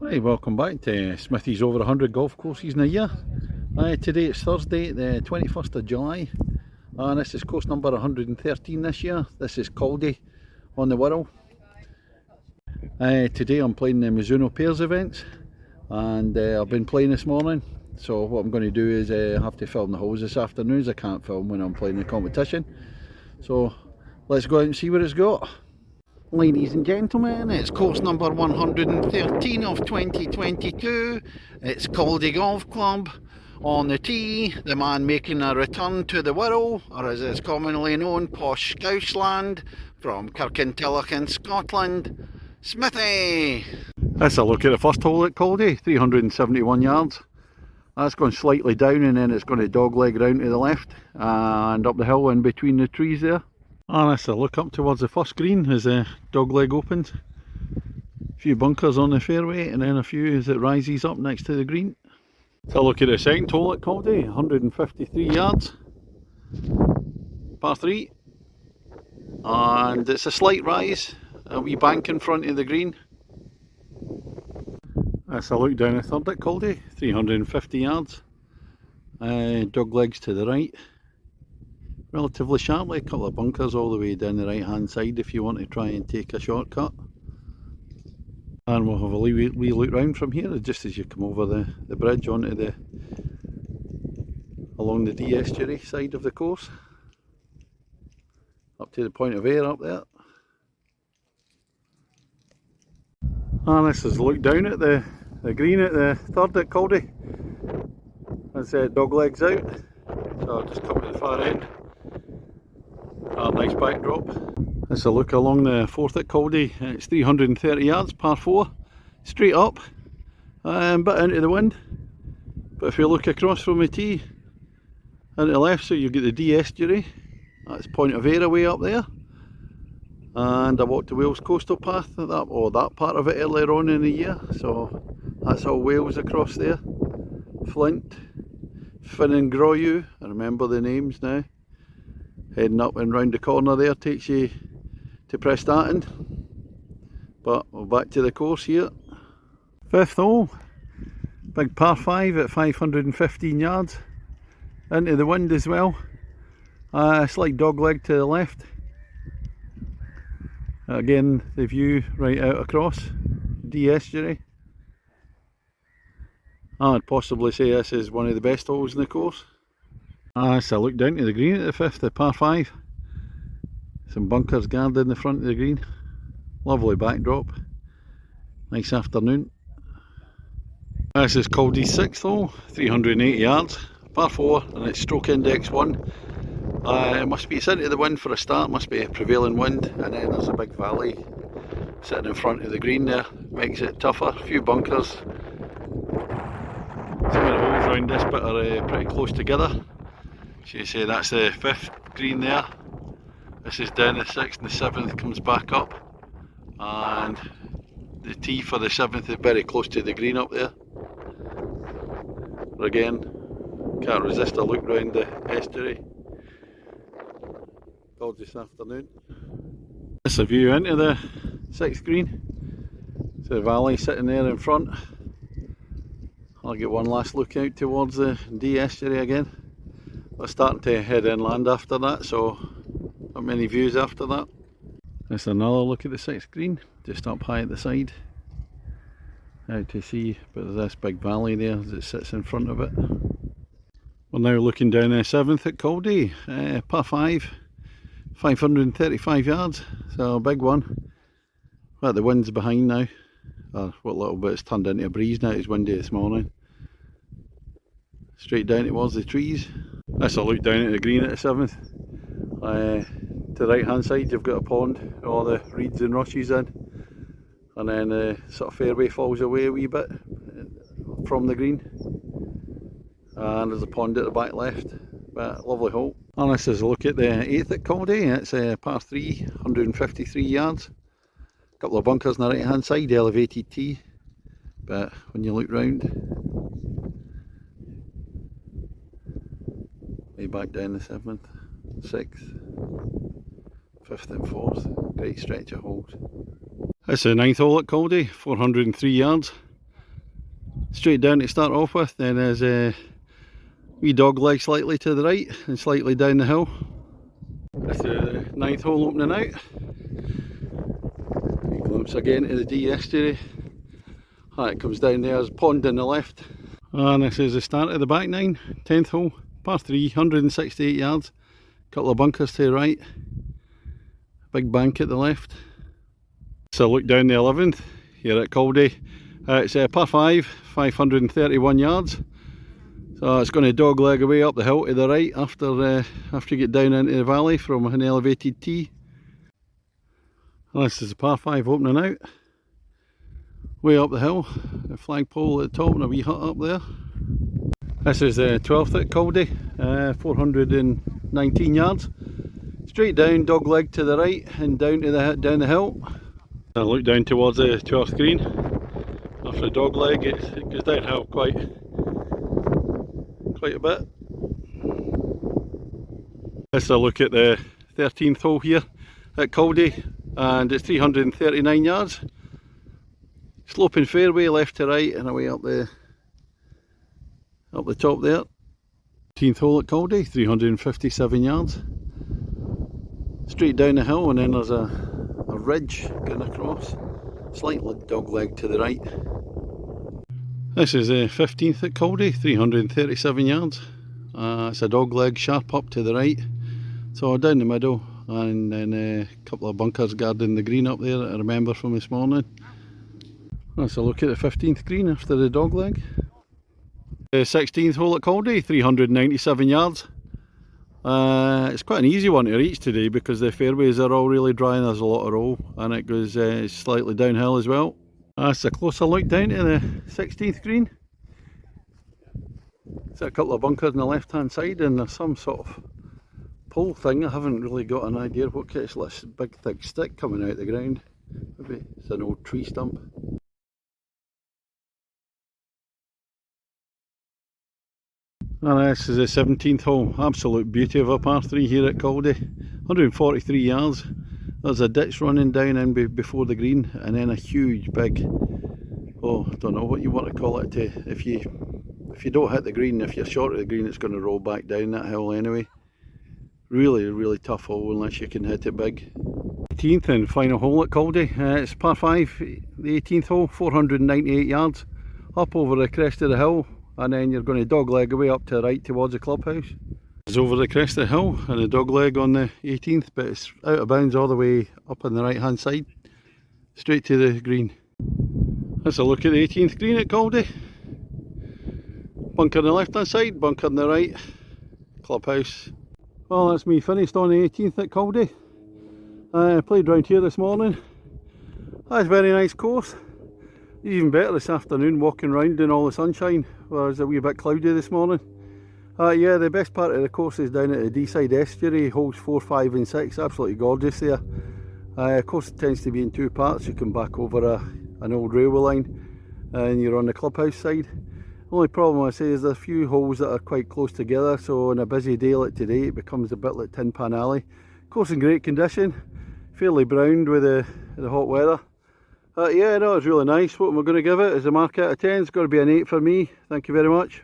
Hi, welcome back to Smithy's over 100 golf courses in a year. Today it's Thursday, the 21st of July, and this is course number 113 this year. This is Caldy on the Wirral. Today I'm playing the Mizuno Pairs events, and I've been playing this morning. So what I'm going to do is have to film the holes this afternoon, as I can't film when I'm playing the competition. So let's go out and see what it's got. Ladies and gentlemen, it's course number 113 of 2022. It's Caldy Golf Club. On the tee, the man making a return to the Wirral, or as it's commonly known, posh Scousland, from Kirkintilloch in Scotland, Smithy. That's a look at the first hole at Caldy, 371 yards. That's gone slightly down and then it's going to dogleg round to the left and up the hill in between the trees there. And that's a look up towards the first green as the dogleg opens. A few bunkers on the fairway and then a few as it rises up next to the green. Let's have a look at the second hole at Caldy, 153 yards, par 3. And it's a slight rise, a wee bank in front of the green. That's a look down the third at Caldy, 350 yards. Doglegs to the right. Relatively sharply, a couple of bunkers all the way down the right hand side if you want to try and take a shortcut. And we'll have a wee look round from here just as you come over the bridge onto along the D estuary side of the course. Up to the point of air up there. And this is a look down at the green at the third at Caldy. As doglegs out. So I'll just come to the far end. A nice backdrop. This is a look along the fourth at Caldy. It's 330 yards, par 4, straight up, a bit into the wind. But if you look across from the tee, into the left, so you get the D estuary. That's Point of Ayr away up there. And I walked the Wales coastal path at that part of it earlier on in the year. So that's all Wales across there. Flint, Finningroyu, I remember the names now. Heading up and round the corner there takes you to Prestatyn. But we're back to the course here. Fifth hole, big par 5 at 515 yards. Into the wind as well. A slight dogleg to the left. Again, the view right out across D estuary. I'd possibly say this is one of the best holes in the course. That's a look down to the green at the fifth, the par 5. Some bunkers guarding the front of the green. Lovely backdrop. Nice afternoon. This is Caldy's sixth hole, 380 yards, par 4, and it's stroke index 1. It's into the wind for a start, must be a prevailing wind, and then there's a big valley sitting in front of the green there, makes it tougher. A few bunkers. Some of the holes around this bit are pretty close together. So you say that's the 5th green there. This is down the 6th and the 7th comes back up. And the tee for the 7th is very close to the green up there. But again, can't resist a look round the estuary. Gorgeous afternoon. This is a view into the 6th green. It's the valley sitting there in front. I'll get one last look out towards the D estuary again. We're starting to head inland after that, so not many views after that. There's another look at the 6th green, just up high at the side. Out to see, but there's this big valley there that sits in front of it. We're now looking down the 7th at Caldy, par 5, 535 yards, so a big one. But the wind's behind now, what little bit it's turned into a breeze now, it's windy this morning. Straight down towards the trees. That's a look down at the green at the 7th. To the right hand side you've got a pond, all the reeds and rushes in. And then the sort of fairway falls away a wee bit from the green. And there's a pond at the back left. But lovely hole. And this is a look at the 8th at Caldy. It's a par 3, 153 yards. A couple of bunkers on the right hand side, elevated tee. But when you look round, way back down the 7th, 6th, 5th and 4th, great stretch of holes. It's the 9th hole at Caldy, 403 yards, Straight down to start off with, then there's a wee dog leg slightly to the right and slightly down the hill. That's the 9th hole opening out. A glimpse again to the D yesterday. It comes down there, there's a pond on the left. And this is the start of the back nine, 10th hole, par 3, 168 yards. Couple of bunkers to the right. Big bank at the left. So look down the 11th here at Caldy. It's a par 5, 531 yards. So it's going to dog leg away up the hill to the right after you get down into the valley from an elevated tee. And this is a par 5 opening out. Way up the hill, a flagpole at the top and a wee hut up there. This is the 12th at Caldy, 419 yards. Straight down, dog leg to the right and down the hill. I look down towards the 12th green. After the dog leg, it goes downhill quite a bit. Let's have a look at the 13th hole here at Caldy, and it's 339 yards. Sloping fairway left to right and away up the top there. 13th hole at Caldy, 357 yards. Straight down the hill, and then there's a ridge going across. Slight dog leg to the right. This is the 15th at Caldy, 337 yards. It's a dog leg sharp up to the right. So down the middle, and then a couple of bunkers guarding the green up there that I remember from this morning. Let's have a look at the 15th green after the dog leg. The 16th hole at Caldy, 397 yards. It's quite an easy one to reach today because the fairways are all really dry and there's a lot of roll, and it goes slightly downhill as well. That's a closer look down to the 16th green. It's a couple of bunkers on the left hand side, and there's some sort of pole thing. I haven't really got an idea what it's this big thick stick coming out the ground. Maybe it's an old tree stump. And this is the 17th hole, absolute beauty of a par 3 here at Caldy, 143 yards. There's a ditch running down in before the green, and then a huge big, oh, I don't know what you want to call it, if you don't hit the green, if you're short of the green, it's going to roll back down that hill anyway. Really tough hole unless you can hit it big. 18th and final hole at Caldy, it's par 5, the 18th hole, 498 yards, up over the crest of the hill. And then you're going to dog leg away up to the right towards the clubhouse. It's over the crest of the hill and the dog leg on the 18th, but it's out of bounds all the way up on the right hand side, straight to the green. Let's have a look at the 18th green at Caldy. Bunker on the left hand side, bunker on the right, clubhouse. Well, that's me finished on the 18th at Caldy. I played round here this morning. That's a very nice course. Even better this afternoon, walking around in all the sunshine, whereas a wee bit cloudy this morning. Yeah, the best part of the course is down at the D-side estuary, holes 4, 5 and 6, absolutely gorgeous there. Of course it tends to be in 2 parts. You come back over an old railway line and you're on the clubhouse side. Only problem I say is there's a few holes that are quite close together, so on a busy day like today it becomes a bit like Tin Pan Alley. Course in great condition, fairly browned with the hot weather. Yeah, no, it's really nice. What we're going to give it is a mark out of 10. It's got to be an 8 for me. Thank you very much.